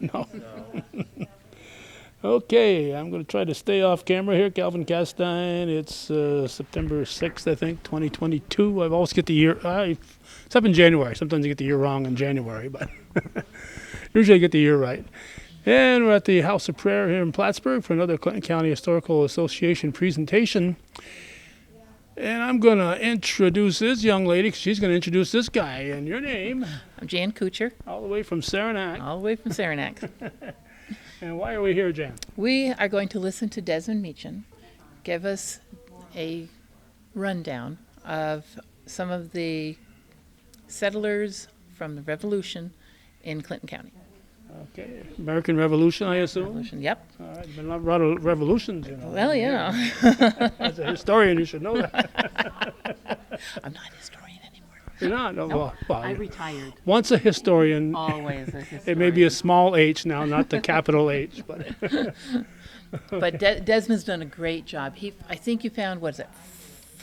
No. Okay, I'm going to try to stay off camera here. Calvin Castine, it's September 6th, I think, 2022. I always get the year, except in January. Sometimes I get the year wrong in January, but usually I get the year right. And we're at the House of Prayer here in Plattsburgh for another Clinton County Historical Association presentation. And I'm going to introduce this young lady, 'cause she's going to introduce this guy. And your name? I'm Jan Kuchar. All the way from Saranac. All the way from Saranac. And why are we here, Jan? We are going to listen to Desmond Meacham give us a rundown of some of the settlers from the Revolution in Clinton County. Okay, American Revolution, I assume? Revolution, yep. All right, been a lot of revolutions, you know. Well, you know. As a historian, you should know that. I'm not a historian anymore. You're not? No, Nope. well, I retired. once a historian, Always a historian. it may be a small H now, not the capital H. But But Desmond's done a great job. I think you found, what is it,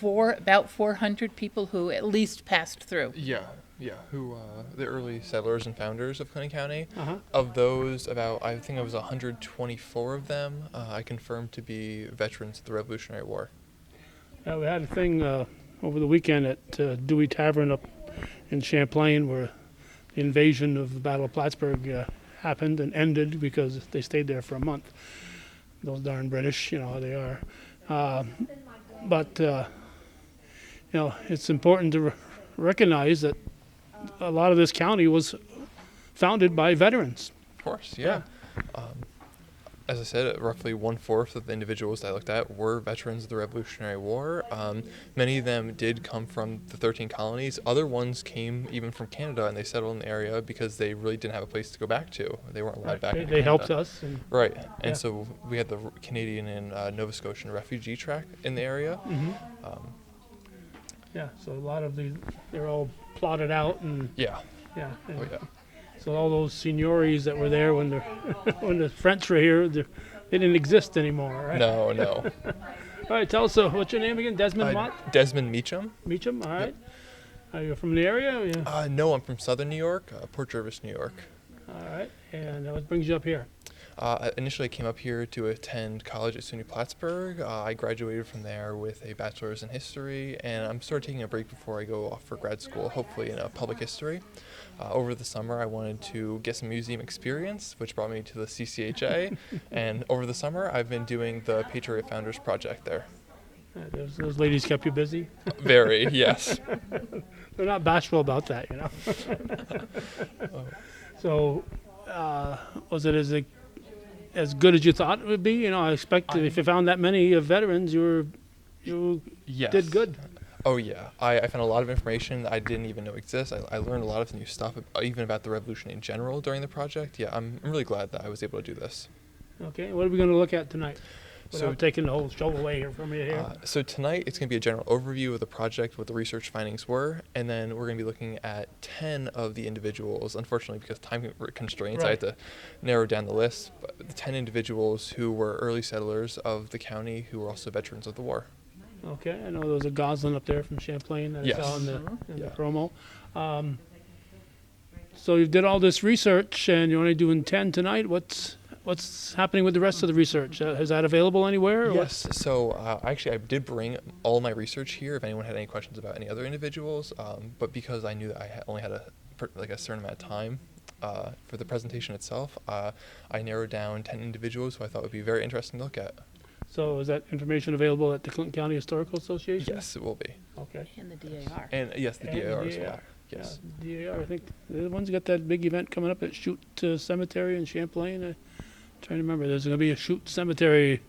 about 400 people who at least passed through. Yeah, who the early settlers and founders of Clinton County. Uh-huh. Of those, I think it was 124 of them I confirmed to be veterans of the Revolutionary War. we had a thing over the weekend at Dewey Tavern up in Champlain where the invasion of the Battle of Plattsburgh happened and ended because they stayed there for a month. Those darn British, you know how they are. But it's important to recognize that a lot of this county was founded by veterans. Of course, yeah. As I said, roughly 1/4 of the individuals I looked at were veterans of the Revolutionary War. Many of them did come from the 13 colonies. Other ones came even from Canada, and they settled in the area because they really didn't have a place to go back to. They weren't allowed back. They helped us. Right, and so we had the Canadian and Nova Scotian refugee track in the area. Mm-hmm. So a lot of they're all plotted out and Yeah. and Oh yeah. so all those seigneuries that were there when the when the French were here, they didn't exist anymore, right? No. All right, tell us what's your name again? Desmond Mott? Desmond Meacham. Meacham, all right. Are you from the area? Yeah. No, I'm from Southern New York, Port Jervis, New York. All right, and what brings you up here? Initially, I came up here to attend college at SUNY Plattsburgh. I graduated from there with a bachelor's in history, and I'm sort of taking a break before I go off for grad school, hopefully in public history. Over the summer, I wanted to get some museum experience, which brought me to the CCHA, and over the summer, I've been doing the Patriot Founders Project there. Those ladies kept you busy? Very, yes. They're not bashful about that, you know. So, was it as good as you thought it would be? You know, I expect if you found that many veterans, you Yes. did good. Oh yeah, I found a lot of information that I didn't even know exists. I learned a lot of new stuff, even about the revolution in general during the project. Yeah, I'm really glad that I was able to do this. Okay, what are we going to look at tonight? So Without taking the whole show away here from you here. So tonight it's going to be a general overview of the project, what the research findings were, and then we're going to be looking at 10 of the individuals. Unfortunately, because time constraints, I had to narrow down the list. But the 10 individuals who were early settlers of the county who were also veterans of the war. Okay, I know there was a Gosselin up there from Champlain that I saw in the promo. So you did all this research, and you're only doing 10 tonight. What's happening with the rest of the research? Is that available anywhere? Or Yes. So I did bring all my research here. If anyone had any questions about any other individuals, but because I knew that I only had a certain amount of time for the presentation itself, I narrowed down 10 individuals who I thought would be very interesting to look at. So is that information available at the Clinton County Historical Association? Yes, it will be. Okay. And the DAR. And yes, the And DAR the as well. DAR. Yes. Yeah, DAR, I think they're the ones who got that big event coming up at Chute Cemetery in Champlain. I'm trying to remember. There's going to be a Chute Cemetery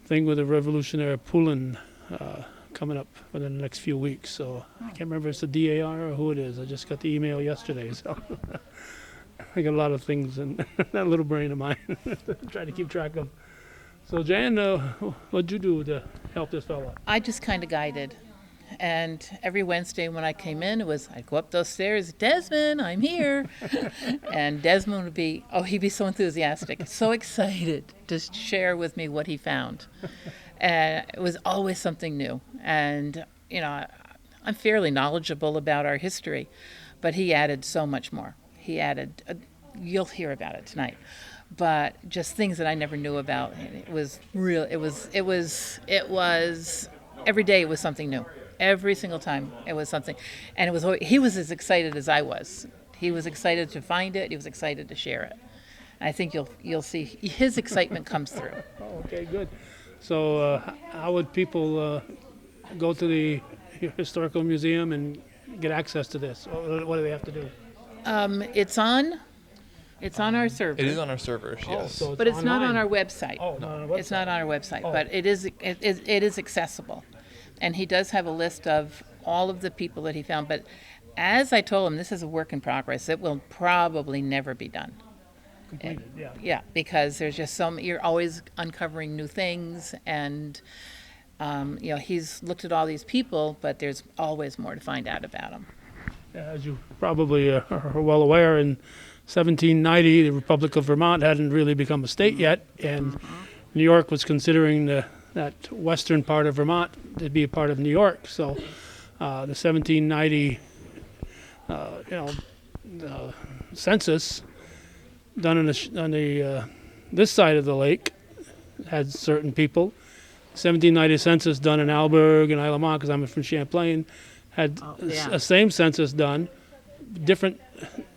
thing with a Revolutionary Poulin coming up within the next few weeks. So I can't remember if it's the DAR or who it is. I just got the email yesterday. So I got a lot of things in that little brain of mine to try to keep track of. So Jan, what'd you do to help this fellow? I just kind of guided. And every Wednesday when I came in, I'd go up those stairs, Desmond, I'm here. And Desmond would he'd be so enthusiastic, so excited to share with me what he found. And it was always something new. And, I'm fairly knowledgeable about our history, but he added so much more. he added. You'll hear about it tonight, but just things that I never knew about. And it was real. It was every day. It was something new. Every single time it was something, and it was. He was as excited as I was. He was excited to find it. He was excited to share it. And I think you'll see his excitement comes through. Oh, okay, good. So how would people go to the historical museum and get access to this? What do they have to do? It's on our server. It is on our servers, yes. So But it's not on online. our website. Oh, not on our It's not website. on our website, Oh. but it is accessible. And he does have a list of all of the people that he found. But as I told him, this is a work in progress. It will probably never be done. Completed, yeah. Yeah, because there's just you're always uncovering new things. And, he's looked at all these people, but there's always more to find out about them. As you probably are well aware, in 1790, the Republic of Vermont hadn't really become a state yet, and New York was considering that western part of Vermont to be a part of New York. So the 1790 census done on this side of the lake had certain people. 1790 census done in Alberg and Isle of Mont, because I'm from Champlain, had a same census done, different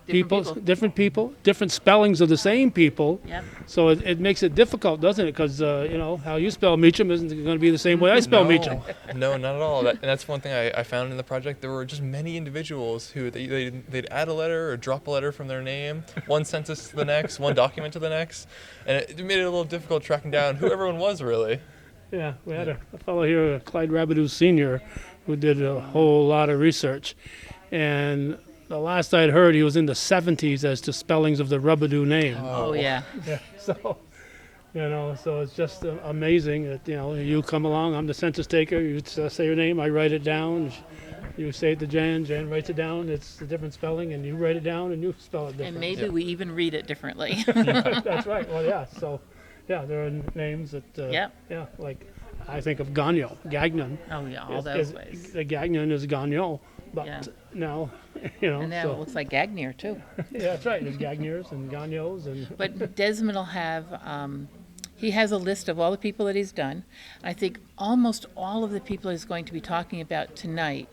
people, different spellings of the same people. Yep. So it makes it difficult, doesn't it? Because how you spell Meacham isn't going to be the same way I spell Meacham. No, not at all. And that's one thing I found in the project. There were just many individuals who they'd add a letter or drop a letter from their name, one census to the next, one document to the next, and it made it a little difficult tracking down who everyone was really. Yeah, we had a fellow here, Clyde Rabideau Sr., who did a whole lot of research. And the last I'd heard, he was in the 70s as to spellings of the Rabideau name. Oh, yeah. Yeah, so it's just amazing that, you come along, I'm the census taker, you say your name, I write it down, you say it to Jan writes it down, it's a different spelling, and you write it down and you spell it different. And maybe we even read it differently. That's right, well, yeah, so, yeah, there are names that, Yep. yeah, like, I think of Gagnon, Oh, yeah, all those ways. The Gagnon is Gagnon, but Yeah. now, And now so, it looks like Gagnier, too. yeah, that's right, there's Gagners and Gagnos and, But Desmond will have, he has a list of all the people that he's done. I think almost all of the people he's going to be talking about tonight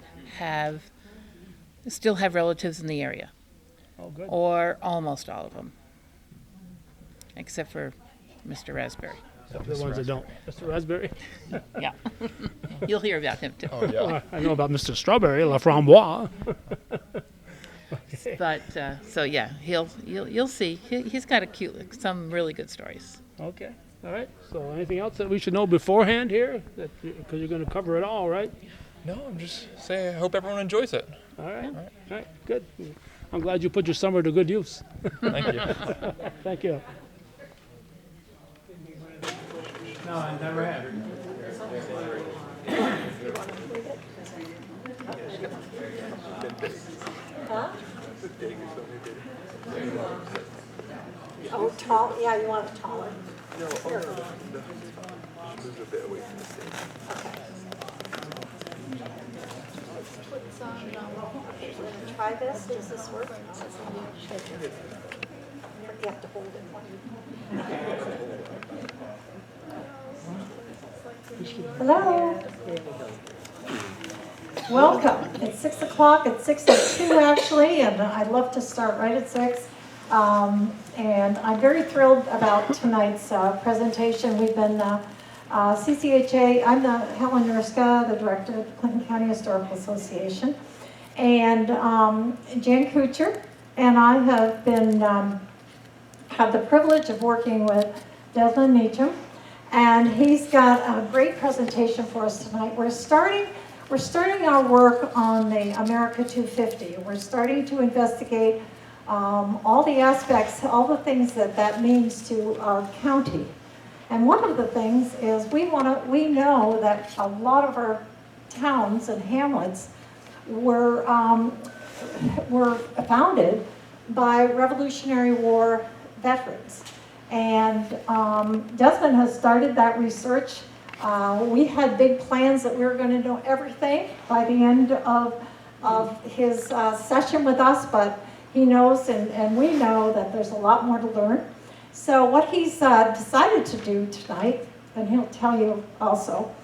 still have relatives in the area, oh, good. or almost all of them, except for Mr. Raspberry. The ones that don't. Mr. Raspberry? Yeah. You'll hear about him, too. Oh yeah. I know about Mr. Strawberry, La Framboise. But, so yeah, you'll see. He's got some really good stories. Okay, all right. So anything else that we should know beforehand here? Because you're going to cover it all, right? No, I'm just saying I hope everyone enjoys it. All right, good. I'm glad you put your summer to good use. Thank you. Thank you. No, I never have. Oh, tall, yeah, you want it taller. No, oh, no, just move a bit away from the stage. Okay, we're gonna try this, does this work? You have to hold it. Hello. Welcome. It's 6 o'clock. It's 6:02 actually, and I'd love to start right at 6. And I'm very thrilled about tonight's presentation. We've been CCHA. I'm the Helen Nurska, the director of the Clinton County Historical Association, and Jan Kuchar and I have been had the privilege of working with Desmond Meacham. And he's got a great presentation for us tonight. We're starting our work on the America 250. We're starting to investigate all the aspects, all the things that means to our county. And one of the things is we know that a lot of our towns and hamlets were founded by Revolutionary War veterans. And Desmond has started that research. We had big plans that we were going to know everything by the end of his session with us, but he knows and we know that there's a lot more to learn. So what he's decided to do tonight, and he'll tell you also,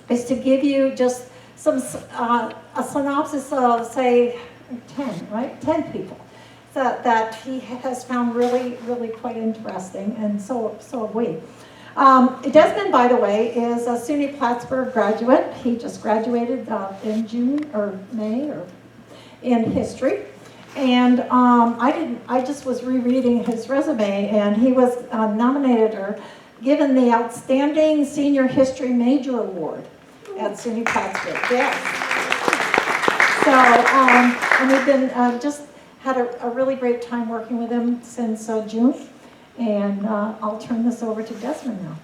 is to give you just some a synopsis of, say, 10, right? 10 people that he has found really, really quite interesting, and so have we. Desmond, by the way, is a SUNY Plattsburgh graduate. He just graduated in June or May or in history. And I just was rereading his resume, and he was nominated or given the Outstanding Senior History Major Award at SUNY Plattsburgh. Yes. So, and we've been just had a really great time working with him since June. And I'll turn this over to Desmond now.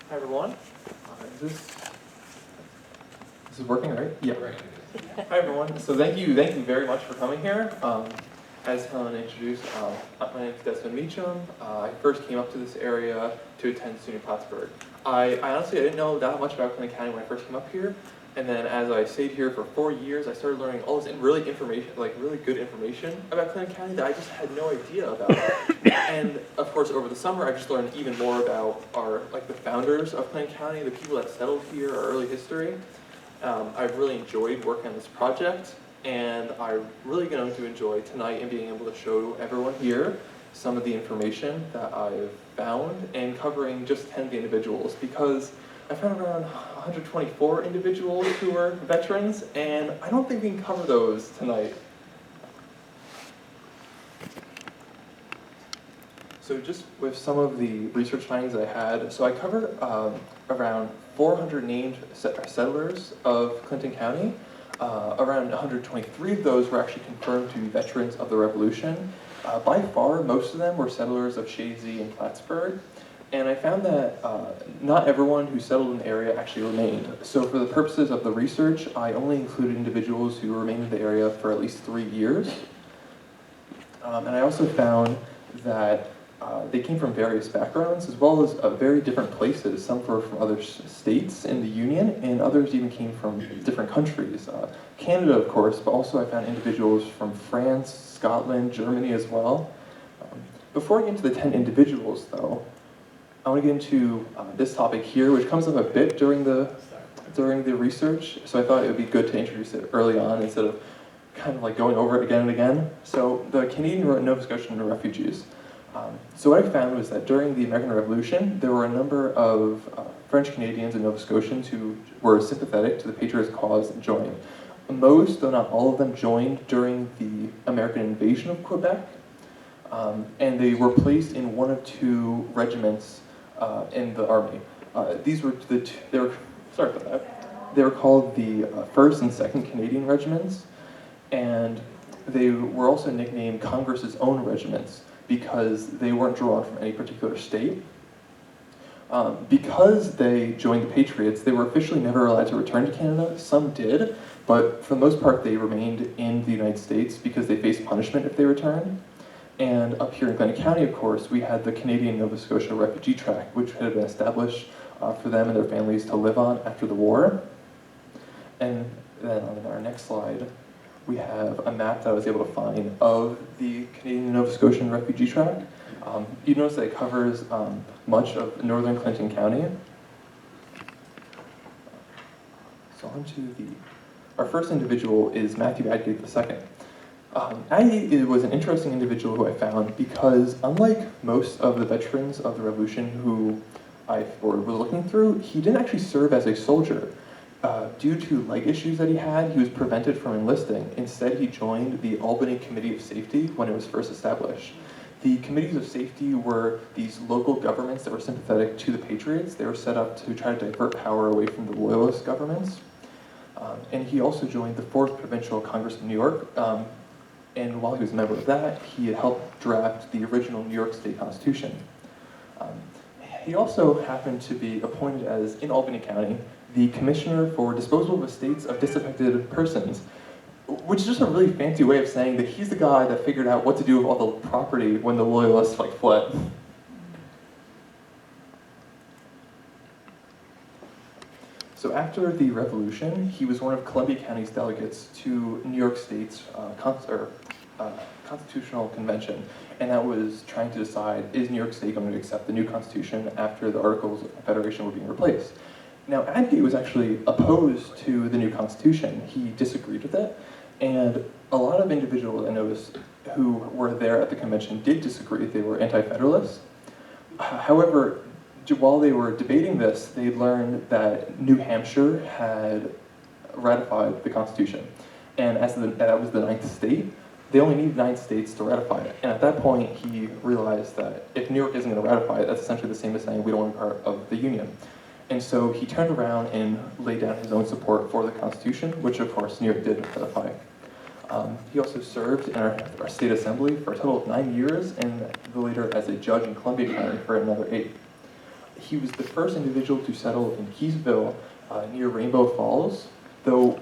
Hi everyone. This is working, right? Yeah. Right. Hi everyone. So thank you very much for coming here. As Helen introduced, my name is Desmond Meacham. I first came up to this area to attend SUNY Plattsburgh. I honestly didn't know that much about Clinton County when I first came up here. And then as I stayed here for 4 years, I started learning all this really good information about Clinton County that I just had no idea about. And of course, over the summer, I just learned even more about the founders of Clinton County, the people that settled here, our early history. I've really enjoyed working on this project, and I'm really going to enjoy tonight and being able to show everyone here some of the information that I've found and covering just 10 of the individuals, because I found around 124 individuals who are veterans, and I don't think we can cover those tonight. So just with some of the research findings I had, so I covered around 400 named settlers of Clinton County. Around 123 of those were actually confirmed to be veterans of the Revolution. By far, most of them were settlers of Shazy and Plattsburgh. And I found that not everyone who settled in the area actually remained. So for the purposes of the research, I only included individuals who remained in the area for at least 3 years. And I also found that they came from various backgrounds, as well as very different places. Some were from other states in the Union, and others even came from different countries. Canada, of course, but also I found individuals from France, Scotland, Germany as well. Before I get into the 10 individuals, though, I want to get into this topic here, which comes up a bit during the research, so I thought it would be good to introduce it early on instead of kind of like going over it again and again. So the Canadian and Nova Scotian refugees. So what I found was that during the American Revolution, there were a number of French Canadians and Nova Scotians who were sympathetic to the Patriots' cause and joined. Most, though not all of them, joined during the American invasion of Quebec, and they were placed in one of 2 regiments in the army. These were sorry about that. They were called the 1st and 2nd Canadian Regiments, and they were also nicknamed Congress's own regiments because they weren't drawn from any particular state. Because they joined the Patriots, they were officially never allowed to return to Canada. Some did, but for the most part, they remained in the United States because they faced punishment if they returned. And up here in Clinton County, of course, we had the Canadian Nova Scotia Refugee Tract, which had been established for them and their families to live on after the war. And then on our next slide, we have a map that I was able to find of the Canadian Nova Scotian Refugee Tract. You notice that it covers much of northern Clinton County. So on to our first individual is Matthew Adgate II. Adgate was an interesting individual who I found because unlike most of the veterans of the Revolution who I was looking through, he didn't actually serve as a soldier. Due to leg issues that he had, he was prevented from enlisting. Instead, he joined the Albany Committee of Safety when it was first established. The Committees of Safety were these local governments that were sympathetic to the Patriots. They were set up to try to divert power away from the Loyalist governments. And he also joined the 4th Provincial Congress of New York. And while he was a member of that, he had helped draft the original New York State Constitution. He also happened to be appointed as, in Albany County, the Commissioner for Disposal of Estates of Disaffected Persons, which is just a really fancy way of saying that he's the guy that figured out what to do with all the property when the Loyalists fled. So after the Revolution, he was one of Columbia County's delegates to New York State's Constitutional Convention, and that was trying to decide, is New York State going to accept the new Constitution after the Articles of Confederation were being replaced? Now, Adgate was actually opposed to the new Constitution. He disagreed with it, and a lot of individuals I noticed who were there at the convention did disagree. They were anti-federalists. However, while they were debating this, they learned that New Hampshire had ratified the Constitution. And as that was the 9th state, they only need 9 states to ratify it. And at that point, he realized that if New York isn't going to ratify it, that's essentially the same as saying we don't want to be part of the Union. And so he turned around and laid down his own support for the Constitution, which of course New York did ratify. He also served in our state assembly for a total of 9 years, and later as a judge in Columbia County for another 8. He was the first individual to settle in Keysville near Rainbow Falls, though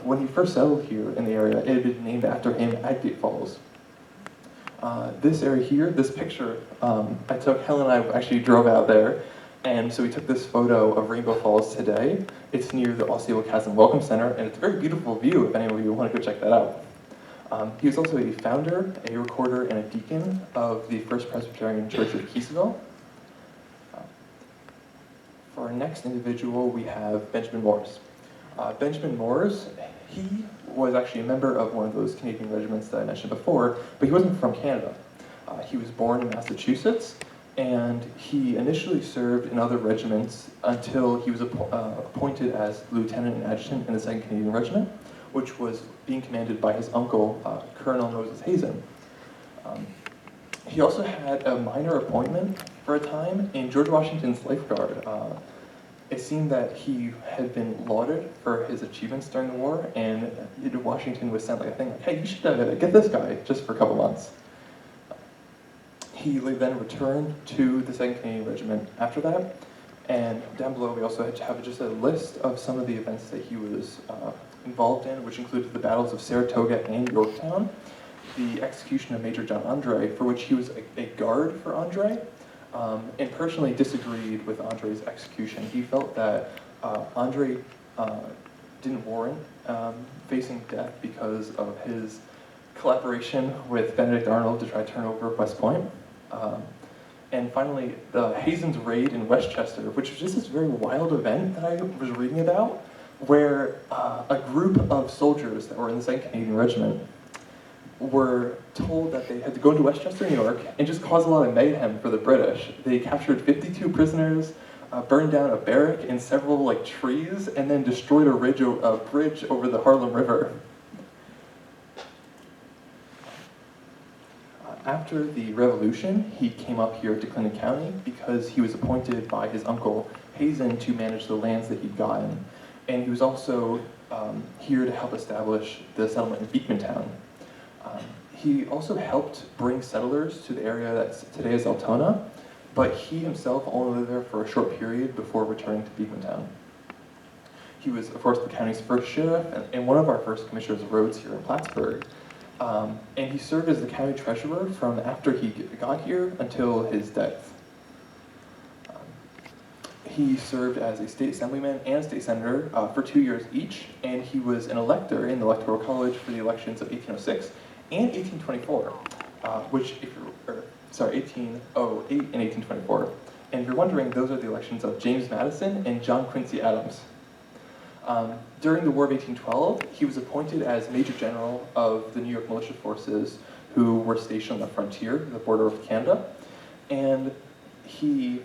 when he first settled here in the area, it had been named after him, Adgate Falls. This area here, this picture, I took, Helen and I actually drove out there, and so we took this photo of Rainbow Falls today. It's near the Osceola Chasm Welcome Center, and it's a very beautiful view if any of you want to go check that out. He was also a founder, a recorder, and a deacon of the First Presbyterian Church of Keysville. For our next individual, we have Benjamin Moores. Benjamin Moores, he was actually a member of one of those Canadian regiments that I mentioned before, but he wasn't from Canada. He was born in Massachusetts, and he initially served in other regiments until he was appointed as lieutenant and adjutant in the 2nd Canadian Regiment, which was being commanded by his uncle, Colonel Moses Hazen. He also had a minor appointment for a time in George Washington's Life Guard. It seemed that he had been lauded for his achievements during the war, and Washington was sent like a thing like, hey, you should get this guy just for a couple months. He then returned to the 2nd Canadian Regiment after that, and down below we also have just a list of some of the events that he was involved in, which included the battles of Saratoga and Yorktown, the execution of Major John Andre, for which he was a guard for Andre, and personally disagreed with Andre's execution. He felt that Andre didn't warrant facing death because of his collaboration with Benedict Arnold to try to turn over West Point. And finally, the Hazen's raid in Westchester, which was just this very wild event that I was reading about, where a group of soldiers that were in the 2nd Canadian Regiment were told that they had to go into Westchester, New York, and just cause a lot of mayhem for the British. They captured 52 prisoners, burned down a barrack and several trees, and then destroyed a bridge over the Harlem River. After the Revolution, he came up here to Clinton County because he was appointed by his uncle Hazen to manage the lands that he'd gotten. And he was also here to help establish the settlement in Beekmantown. He also helped bring settlers to the area that today is Altona, but he himself only lived there for a short period before returning to Beekmantown. He was, of course, the county's first sheriff and one of our first commissioners of roads here in Plattsburgh. And he served as the county treasurer from after he got here until his death. He served as a state assemblyman and state senator for 2 years each, and he was an elector in the Electoral College for the elections of 1806 and 1824, 1808 and 1824. And if you're wondering, those are the elections of James Madison and John Quincy Adams. During the War of 1812, he was appointed as Major General of the New York Militia Forces who were stationed on the frontier, the border of Canada, and he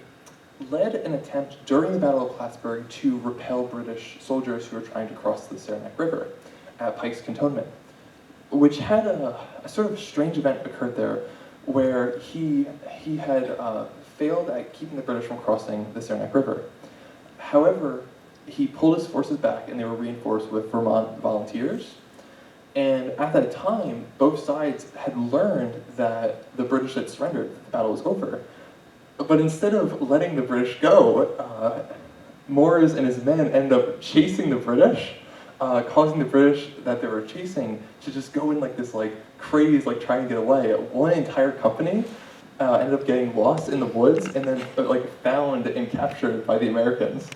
led an attempt during the Battle of Plattsburgh to repel British soldiers who were trying to cross the Saranac River at Pike's Cantonment, which had a sort of strange event occurred there where he had failed at keeping the British from crossing the Saranac River. However, he pulled his forces back and they were reinforced with Vermont volunteers. And at that time, both sides had learned that the British had surrendered, the battle was over. But instead of letting the British go, Moores and his men ended up chasing the British, causing the British that they were chasing to just go in this craze, trying to get away. One entire company ended up getting lost in the woods and then found and captured by the Americans.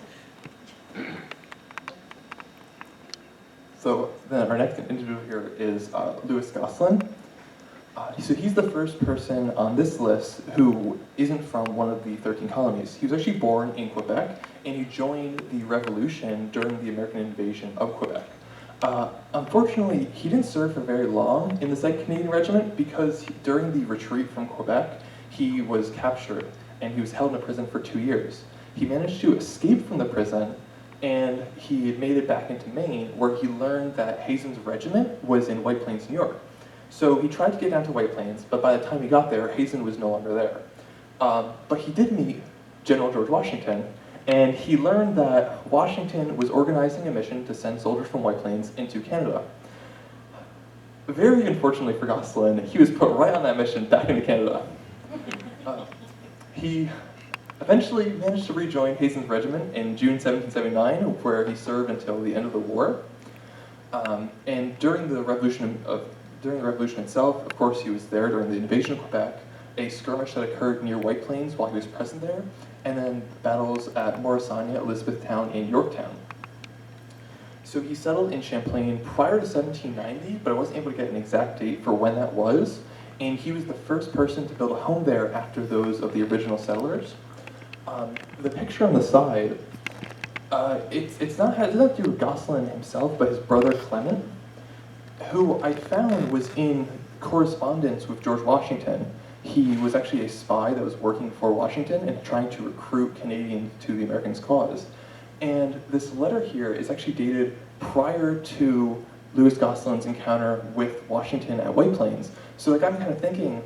So then our next individual here is Louis Gosselin. So he's the first person on this list who isn't from one of the 13 colonies. He was actually born in Quebec, and he joined the revolution during the American invasion of Quebec. Unfortunately, he didn't serve for very long in the 2nd Canadian Regiment because during the retreat from Quebec, he was captured and he was held in a prison for 2 years. He managed to escape from the prison, and he made it back into Maine, where he learned that Hazen's regiment was in White Plains, New York. So he tried to get down to White Plains, but by the time he got there, Hazen was no longer there. But he did meet General George Washington, and he learned that Washington was organizing a mission to send soldiers from White Plains into Canada. Very unfortunately for Gosselin, he was put right on that mission back into Canada. He eventually managed to rejoin Hazen's regiment in June 1779, where he served until the end of the war. And during the revolution itself, of course, he was there during the invasion of Quebec, a skirmish that occurred near White Plains while he was present there, and then battles at Morrisania, Elizabethtown, and Yorktown. So he settled in Champlain prior to 1790, but I wasn't able to get an exact date for when that was, and he was the first person to build a home there after those of the original settlers. The picture on the side, it doesn't have to do with Gosselin himself, but his brother Clement, who I found was in correspondence with George Washington. He was actually a spy that was working for Washington and trying to recruit Canadians to the Americans' cause. And this letter here is actually dated prior to Louis Gosselin's encounter with Washington at White Plains. So like I'm kind of thinking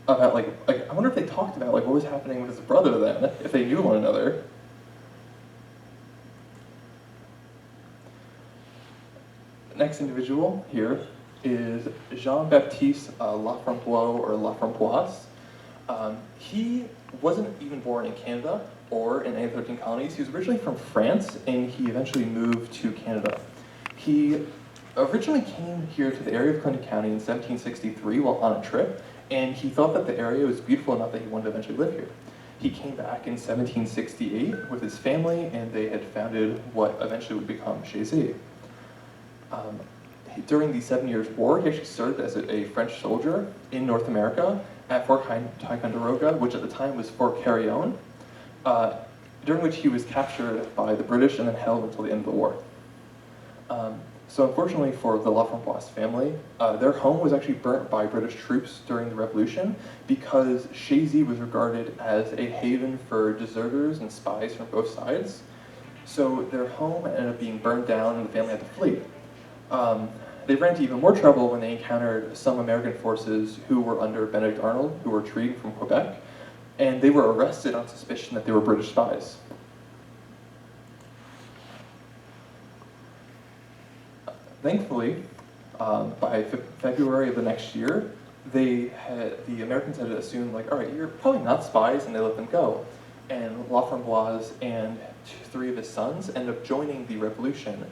about like I wonder if they talked about like what was happening with his brother then, if they knew one another. Next individual here is Jean-Baptiste Laframboise or Laframboise. He wasn't even born in Canada or in any 13 colonies. He was originally from France, and he eventually moved to Canada. He originally came here to the area of Clinton County in 1763 while on a trip, and he thought that the area was beautiful enough that he wanted to eventually live here. He came back in 1768 with his family, and they had founded what eventually would become Hazen. During the 7 Years' War, he actually served as a French soldier in North America at Fort Ticonderoga, which at the time was Fort Carillon, during which he was captured by the British and then held until the end of the war. So unfortunately for the Laframboise family, their home was actually burnt by British troops during the Revolution because Hazen was regarded as a haven for deserters and spies from both sides. So their home ended up being burned down and the family had to flee. They ran into even more trouble when they encountered some American forces who were under Benedict Arnold, who were retreating from Quebec, and they were arrested on suspicion that they were British spies. Thankfully, by February of the next year, the Americans had assumed, like, all right, you're probably not spies, and they let them go. And Laframboise and 3 of his sons ended up joining the revolution.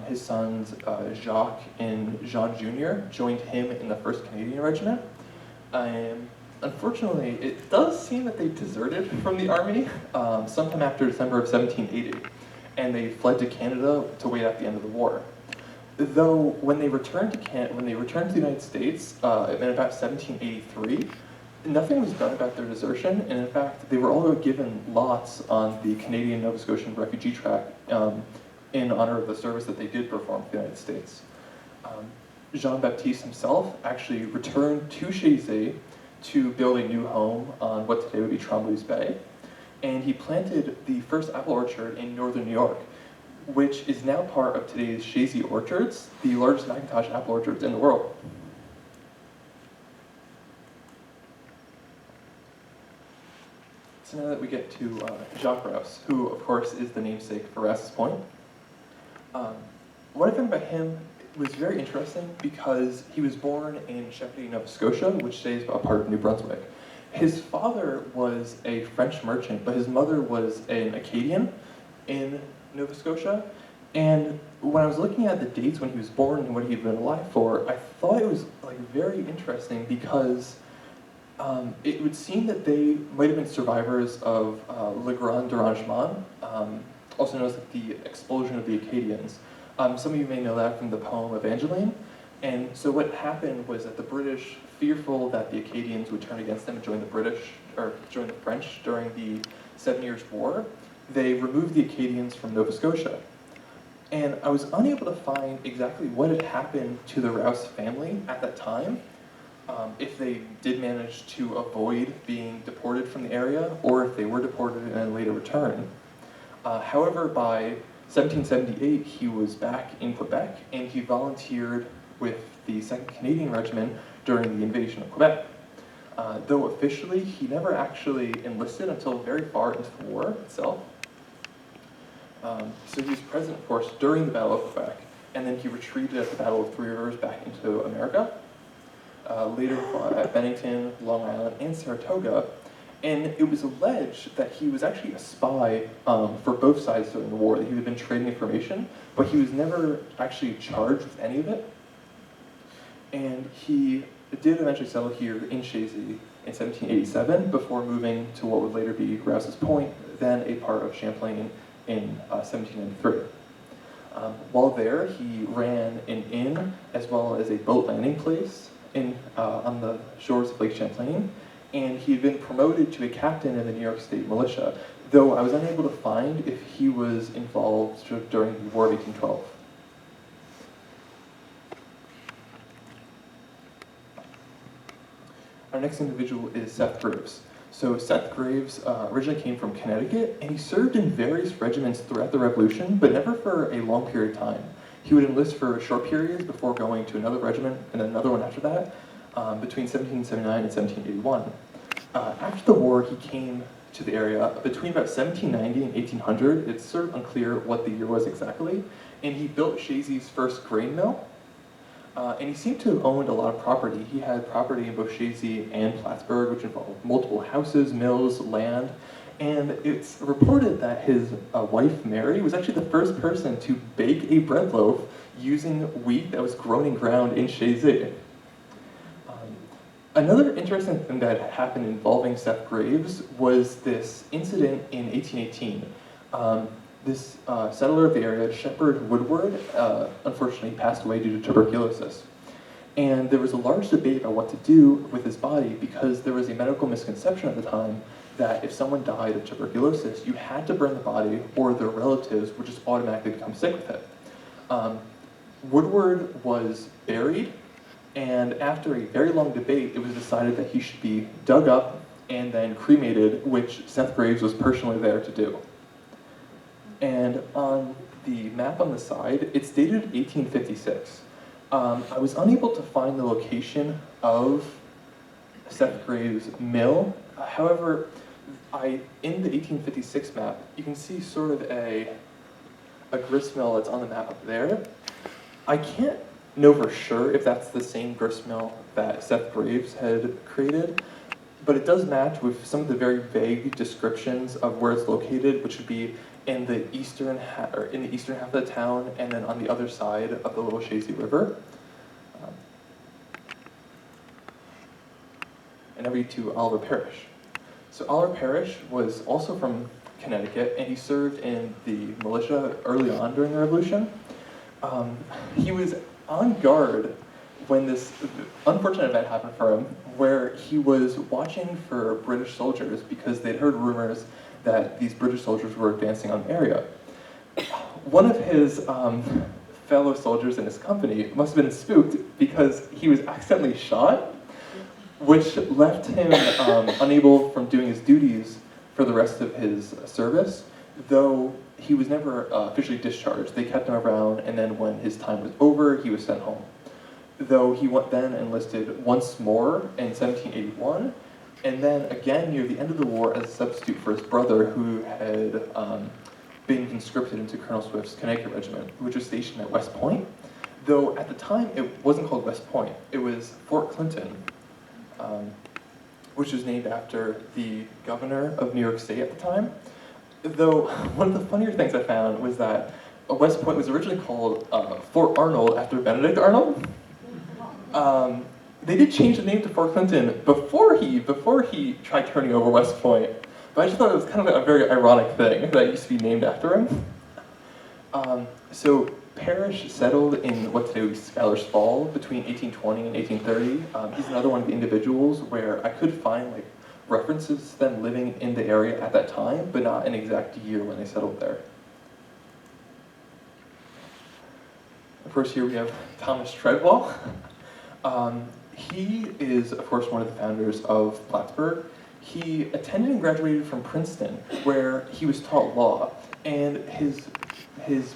His sons, Jacques and Jean Jr., joined him in the 1st Canadian Regiment. Unfortunately, it does seem that they deserted from the army sometime after December of 1780, and they fled to Canada to wait out the end of the war. Though when they returned to the United States in about 1783, nothing was done about their desertion, and in fact, they were all given lots on the Canadian-Nova Scotian refugee tract in honor of the service that they did perform for the United States. Jean-Baptiste himself actually returned to Hazen to build a new home on what today would be Trombley's Bay, and he planted the first apple orchard in northern New York, which is now part of today's Hazen Orchards, the largest Macintosh apple orchards in the world. So now that we get to Jacques Rouse, who of course is the namesake for Rouse's Point. What I found about him was very interesting because he was born in Shepard, Nova Scotia, which today is a part of New Brunswick. His father was a French merchant, but his mother was an Acadian in Nova Scotia. And when I was looking at the dates when he was born and what he'd been alive for, I thought it was like very interesting because it would seem that they might have been survivors of Le Grand Derangement, also known as the expulsion of the Acadians. Some of you may know that from the poem Evangeline. And so what happened was that the British, fearful that the Acadians would turn against them and join the British, or join the French during the 7 Years' War, they removed the Acadians from Nova Scotia. And I was unable to find exactly what had happened to the Rouse family at that time, if they did manage to avoid being deported from the area, or if they were deported and then later returned. However, by 1778, he was back in Quebec, and he volunteered with the 2nd Canadian Regiment during the invasion of Quebec. Though officially, he never actually enlisted until very far into the war itself. So he was present, of course, during the Battle of Quebec, and then he retreated at the Battle of Three Rivers back into America. Later fought at Bennington, Long Island, and Saratoga, and it was alleged that he was actually a spy for both sides during the war, that he had been trading information, but he was never actually charged with any of it. And he did eventually settle here in Chazy in 1787 before moving to what would later be Rouse's Point, then a part of Champlain in 1793. While there, he ran an inn as well as a boat landing place on the shores of Lake Champlain, and he had been promoted to a captain in the New York State Militia, though I was unable to find if he was involved during the War of 1812. Our next individual is Seth Graves. So Seth Graves originally came from Connecticut, and he served in various regiments throughout the Revolution, but never for a long period of time. He would enlist for short periods before going to another regiment and then another one after that, between 1779 and 1781. After the war, he came to the area between about 1790 and 1800. It's sort of unclear what the year was exactly, and he built Chazy's first grain mill. And he seemed to have owned a lot of property. He had property in both Chazy and Plattsburgh, which involved multiple houses, mills, land. And it's reported that his wife, Mary, was actually the first person to bake a bread loaf using wheat that was grown in ground in Chazy. Another interesting thing that happened involving Seth Graves was this incident in 1818. This settler of the area, Shepard Woodward, unfortunately passed away due to tuberculosis. And there was a large debate about what to do with his body because there was a medical misconception at the time that if someone died of tuberculosis, you had to burn the body or their relatives would just automatically become sick with it. Woodward was buried, and after a very long debate, it was decided that he should be dug up and then cremated, which Seth Graves was personally there to do. And on the map on the side, it's dated 1856. I was unable to find the location of Seth Graves' mill. However, in the 1856 map, you can see sort of a grist mill that's on the map up there. I can't know for sure if that's the same grist mill that Seth Graves had created, but it does match with some of the very vague descriptions of where it's located, which would be in the eastern half of the town, and then on the other side of the Little Chazy River. And now we get to Oliver Parrish. So Oliver Parrish was also from Connecticut, and he served in the militia early on during the Revolution. He was on guard when this unfortunate event happened for him, where he was watching for British soldiers because they'd heard rumors that these British soldiers were advancing on the area. One of his fellow soldiers in his company must have been spooked because he was accidentally shot, which left him unable from doing his duties for the rest of his service, though he was never officially discharged. They kept him around, and then when his time was over, he was sent home. Though he then enlisted once more in 1781, and then again near the end of the war as a substitute for his brother, who had been conscripted into Colonel Swift's Connecticut Regiment, which was stationed at West Point. Though at the time it wasn't called West Point, it was Fort Clinton, which was named after the governor of New York State at the time. Though one of the funnier things I found was that West Point was originally called Fort Arnold after Benedict Arnold. They did change the name to Fort Clinton before he tried turning over West Point, but I just thought it was kind of a very ironic thing that it used to be named after him. So parish settled in what today would be Scholars Fall between 1820 and 1830. He's another one of the individuals where I could find like references to them living in the area at that time, but not an exact year when they settled there. Of course, here we have Thomas Treadwell. He is, of course, one of the founders of Plattsburgh. He attended and graduated from Princeton, where he was taught law, and his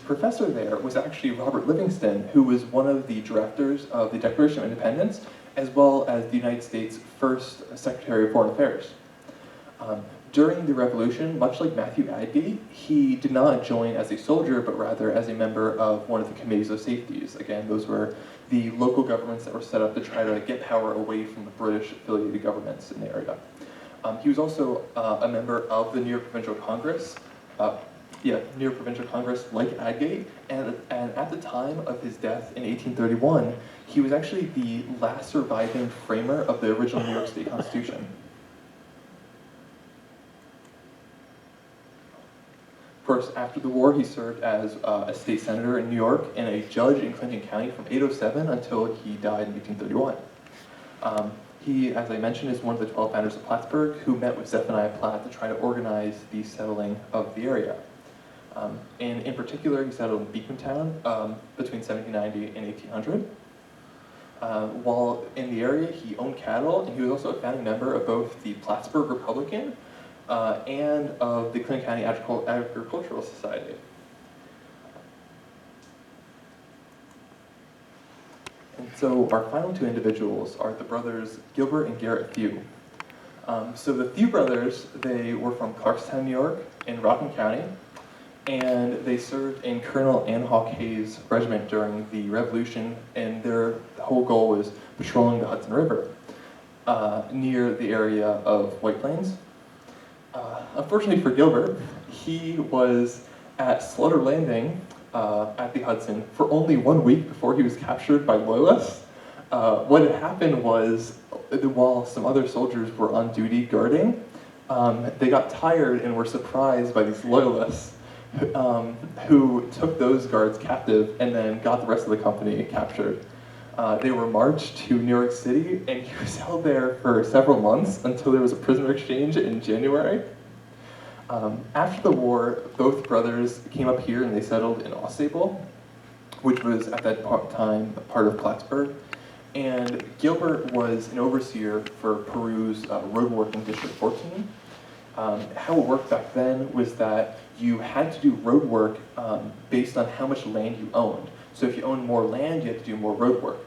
professor there was actually Robert Livingston, who was one of the drafters of the Declaration of Independence, as well as the United States' first Secretary of Foreign Affairs. During the Revolution, much like Matthew Adgate, he did not join as a soldier, but rather as a member of one of the committees of safeties. Again, those were the local governments that were set up to try to get power away from the British-affiliated governments in the area. He was also a member of the New York Provincial Congress, New York Provincial Congress like Adgate, and at the time of his death in 1831, he was actually the last surviving framer of the original New York State Constitution. Of course, after the war, he served as a state senator in New York and a judge in Clinton County from 1807 until he died in 1831. He, as I mentioned, is one of the 12 founders of Plattsburgh who met with Zephaniah Platt to try to organize the settling of the area. And in particular, he settled in Beacontown between 1790 and 1800. While in the area, he owned cattle, and he was also a founding member of both the Plattsburgh Republican and of the Clinton County Agricultural Society. And so our final two individuals are the brothers Gilbert and Garrett Thew. So the Thew brothers, they were from Clarkstown, New York, in Rockland County, and they served in Colonel Ann Hawk Hayes' regiment during the Revolution, and their whole goal was patrolling the Hudson River near the area of White Plains. Unfortunately for Gilbert, he was at Slaughter Landing at the Hudson for only 1 week before he was captured by Loyalists. What had happened was, while some other soldiers were on duty guarding, they got tired and were surprised by these Loyalists who took those guards captive and then got the rest of the company captured. They were marched to New York City, and he was held there for several months until there was a prisoner exchange in January. After the war, both brothers came up here and they settled in Ausable, which was at that time part of Plattsburgh. And Gilbert was an overseer for Peru's road work in District 14. How it worked back then was that you had to do road work based on how much land you owned. So if you owned more land, you had to do more road work.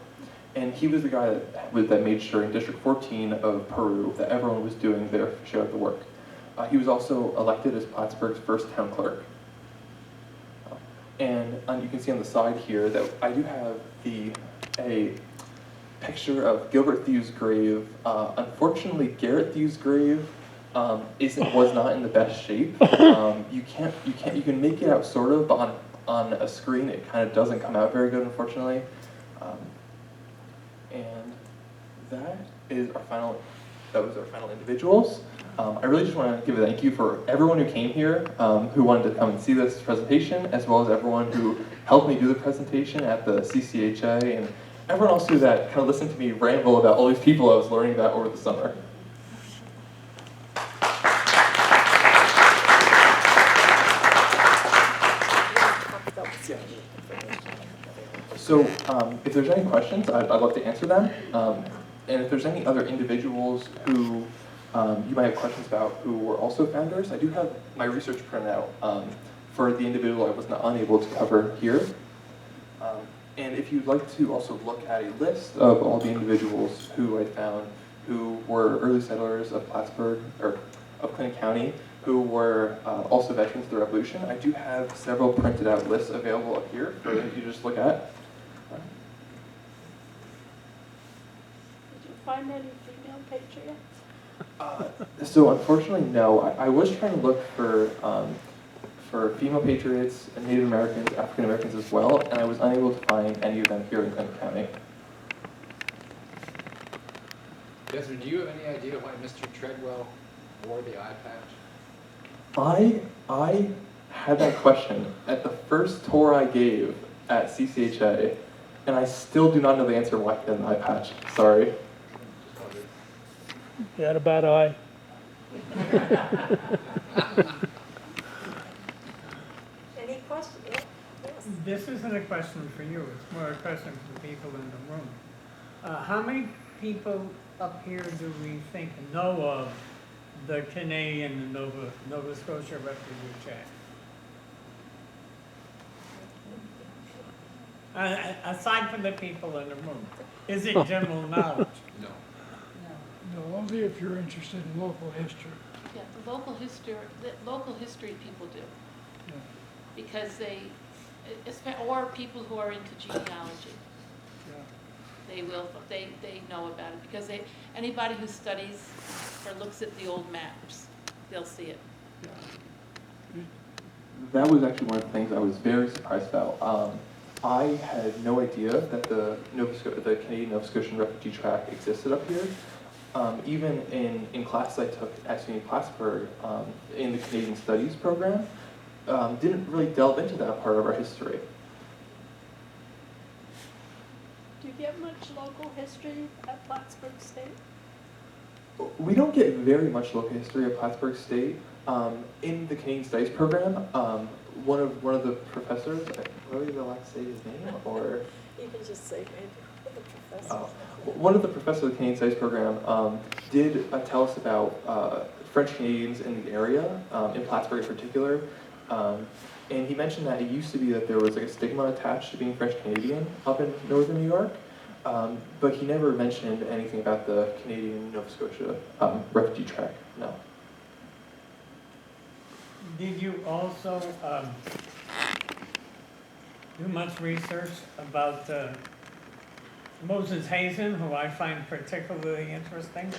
And he was the guy that made sure in District 14 of Peru that everyone was doing their share of the work. He was also elected as Plattsburgh's first town clerk. And you can see on the side here that I do have a picture of Gilbert Thew's grave. Unfortunately, Garrett Thew's grave was not in the best shape. You can make it out sort of, but on a screen it kind of doesn't come out very good, unfortunately. And that was our final individuals. I really just want to give a thank you for everyone who came here, who wanted to come and see this presentation, as well as everyone who helped me do the presentation at the CCHA, and everyone else who that kind of listened to me ramble about all these people I was learning about over the summer. So if there's any questions, I'd love to answer them. And if there's any other individuals who you might have questions about who were also founders, I do have my research printout for the individual I was not unable to cover here. And if you'd like to also look at a list of all the individuals who I found who were early settlers of Plattsburgh, or of Clinton County, who were also veterans of the Revolution, I do have several printed out lists available up here for you to just look at. Did you find any female patriots? So unfortunately, no. I was trying to look for female patriots, Native Americans, African Americans as well, and I was unable to find any of them here in Clinton County. Desmond, do you have any idea why Mr. Treadwell wore the eye patch? I had that question at the first tour I gave. at CCHA, and I still do not know the answer why he had an eye patch. Sorry. He had a bad eye. Any questions? Yes. This isn't a question for you, it's more a question for the people in the room. How many people up here do we think know of the Canadian and Nova Scotia refugee check? Aside from the people in the room, is it general knowledge? No. No, only if you're interested in local history. Yeah, the local history people do. Yeah. Because or people who are into genealogy. Yeah. They know about it, because anybody who studies or looks at the old maps, they'll see it. That was actually one of the things I was very surprised about. I had no idea that the Canadian Nova Scotian refugee track existed up here. Even in classes I took at SUNY Plattsburgh in the Canadian Studies program, didn't really delve into that part of our history. Do you get much local history at Plattsburgh State? We don't get very much local history at Plattsburgh State. In the Canadian Studies program, one of the professors, are we allowed to say his name, or? You can just say maybe the professor. One of the professors of the Canadian Studies program did tell us about French Canadians in the area, in Plattsburgh in particular. And he mentioned that it used to be that there was like a stigma attached to being French Canadian up in northern New York, but he never mentioned anything about the Canadian Nova Scotia refugee track, no. Did you also do much research about Moses Hazen, who I find particularly interesting?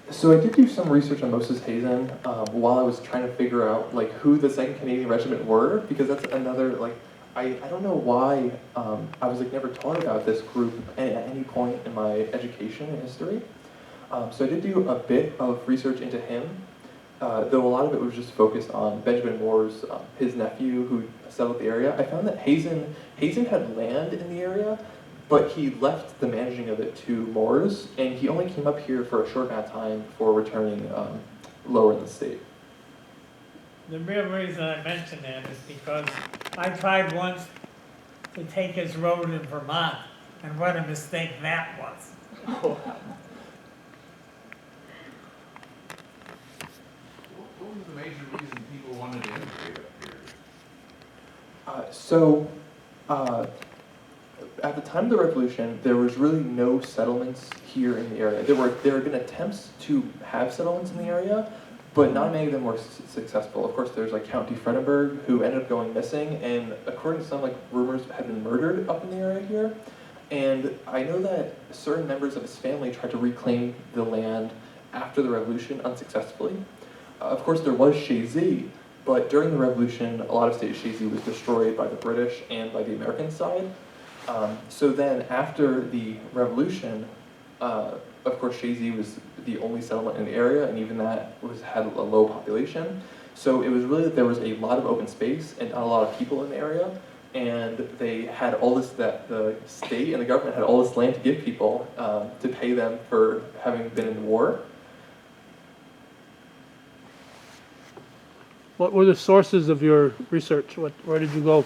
So I did do some research on Moses Hazen while I was trying to figure out like who the 2nd Canadian Regiment were, because that's another like I don't know why I was like never taught about this group at any point in my education in history. So I did do a bit of research into him, though a lot of it was just focused on Benjamin Moore's his nephew who settled the area. I found that Hazen had land in the area, but he left the managing of it to Moores, and he only came up here for a short amount of time before returning lower in the state. The real reason I mention that is because I tried once to take his road in Vermont, and what a mistake that was. What was the major reason people wanted to immigrate up here? At the time of the Revolution, there was really no settlements here in the area. There had been attempts to have settlements in the area, but not many of them were successful. Of course, there's like Count de Fredenberg, who ended up going missing, and according to some like rumors, had been murdered up in the area here. And I know that certain members of his family tried to reclaim the land after the Revolution unsuccessfully. Of course, there was Shazy, but during the Revolution, a lot of state Shazy was destroyed by the British and by the American side. So then, after the Revolution, of course, Shazy was the only settlement in the area, and even that had a low population. So it was really that there was a lot of open space and not a lot of people in the area, and they had all this, that the state and the government had all this land to give people to pay them for having been in the war. What were the sources of your research? Where did you go?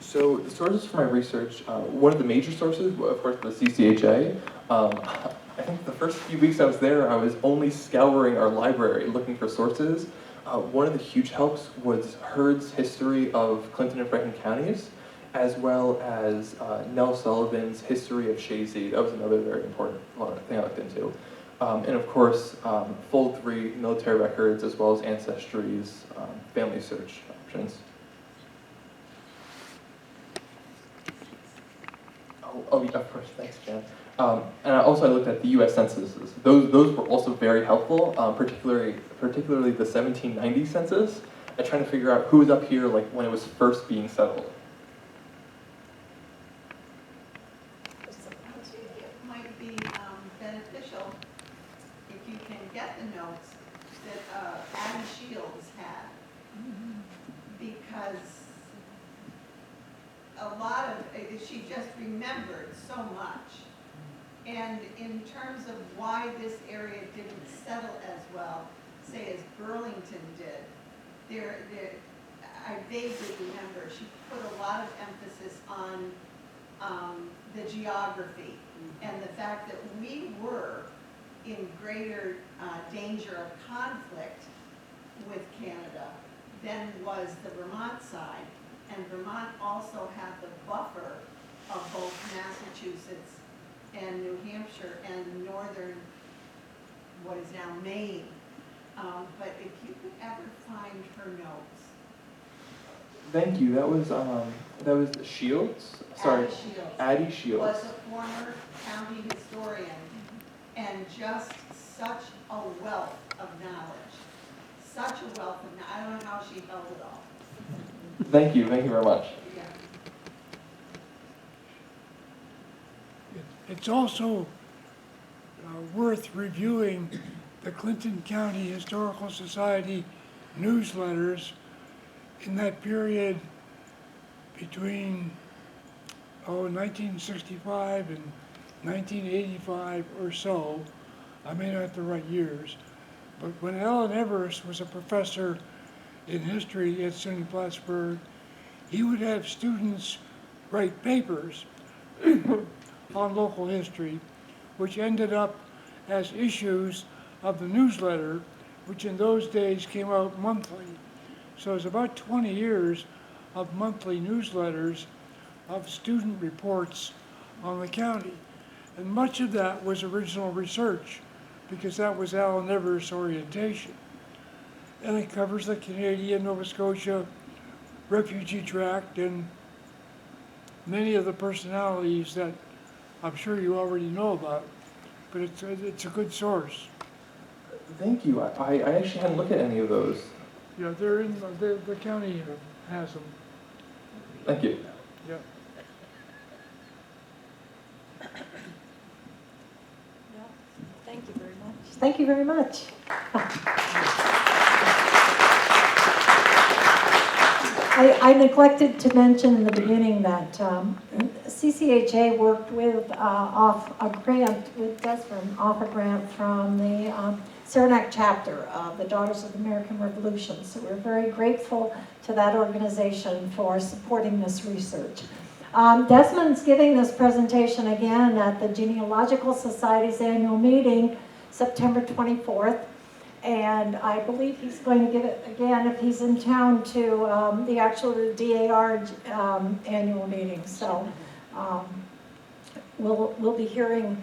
So the sources for my research, one of the major sources, of course, the CCHA. I think the first few weeks I was there, I was only scouring our library looking for sources. One of the huge helps was Heard's history of Clinton and Franklin counties, as well as Nell Sullivan's history of Shazy. That was another very important thing I looked into. And of course, Fold 3 military records, as well as Ancestry's family search options. Oh, yeah, of course, thanks, Jan. And I looked at the U.S. censuses. Those were also very helpful, particularly the 1790 census, at trying to figure out who was up here like when it was first being settled. It might be beneficial if you can get the notes that Adam Shields had, because a lot of, she just remembered so much. And in terms of why this area didn't settle as well, say as Burlington did, I vaguely remember, she put a lot of emphasis on the geography and the fact that we were in greater danger of conflict with Canada than was the Vermont side. And Vermont also had the buffer of both Massachusetts and New Hampshire and northern, what is now Maine. But if you could ever find her notes. Thank you. That was Shields. Sorry, Addie Shields. Was a former county historian and just such a wealth of knowledge. Such a wealth of knowledge. I don't know how she held it all. Thank you very much. Yeah. It's also worth reviewing the Clinton County Historical Society newsletters in that period between 1965 and 1985 or so. I may not have the right years, but when Alan Everest was a professor in history at SUNY Plattsburgh, he would have students write papers on local history, which ended up as issues of the newsletter, which in those days came out monthly. So it's about 20 years of monthly newsletters of student reports on the county. And much of that was original research, because that was Alan Everest's orientation. And it covers the Canadian Nova Scotia refugee tract and many of the personalities that I'm sure you already know about, but it's a good source. Thank you. I actually hadn't looked at any of those. Yeah, they're in, the county has them. Thank you. Yeah. Thank you very much. Thank you very much. I neglected to mention in the beginning that CCHA worked with off a grant with Desmond, off a grant from the Saratoga chapter of the Daughters of the American Revolution. So we're very grateful to that organization for supporting this research. Desmond's giving this presentation again at the Genealogical Society's annual meeting, September 24th. And I believe he's going to give it again if he's in town to the actual DAR annual meeting. So we'll be hearing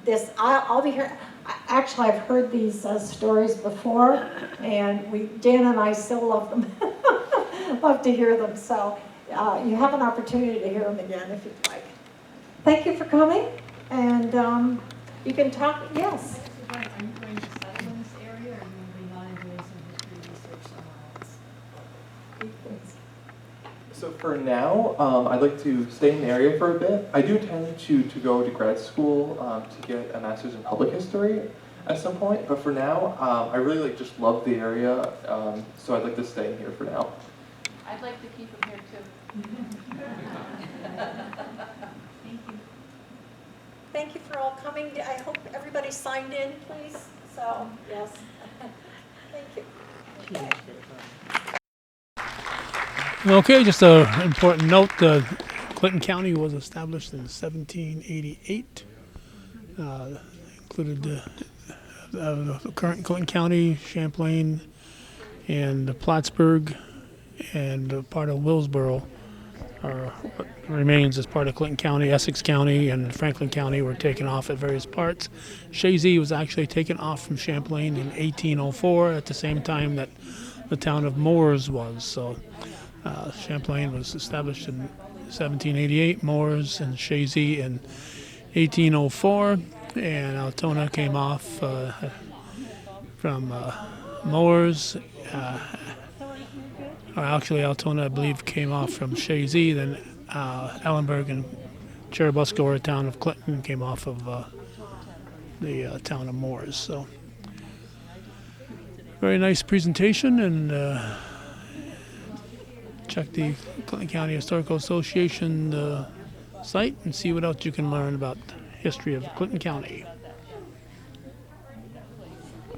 this. I'll be here. Actually, I've heard these stories before, and Dan and I still love them. Love to hear them. So you have an opportunity to hear them again if you'd like. Thank you for coming, and you can talk. Yes. Are you going to settle in this area, or are you going to be non-invasive history research somewhere else? So for now, I'd like to stay in the area for a bit. I do intend to go to grad school to get a master's in public history at some point, but for now, I really just love the area, so I'd like to stay in here for now. I'd like to keep him here too. Thank you. Thank you for all coming. I hope everybody signed in, please. So, yes. Thank you. Okay, just an important note, Clinton County was established in 1788. Included the current Clinton County, Champlain, and Plattsburgh, and part of Willsboro remains as part of Clinton County. Essex County and Franklin County were taken off at various parts. Shazy was actually taken off from Champlain in 1804 at the same time that the town of Moores was. So Champlain was established in 1788, Moores and Shazy in 1804, and Altona came off from Moores. Or actually, Altona, I believe, came off from Shazy. Then Ellenburg and Cherubusco, or a town of Clinton, came off of the town of Moores. So, very nice presentation, and check the Clinton County Historical Association site and see what else you can learn about the history of Clinton County.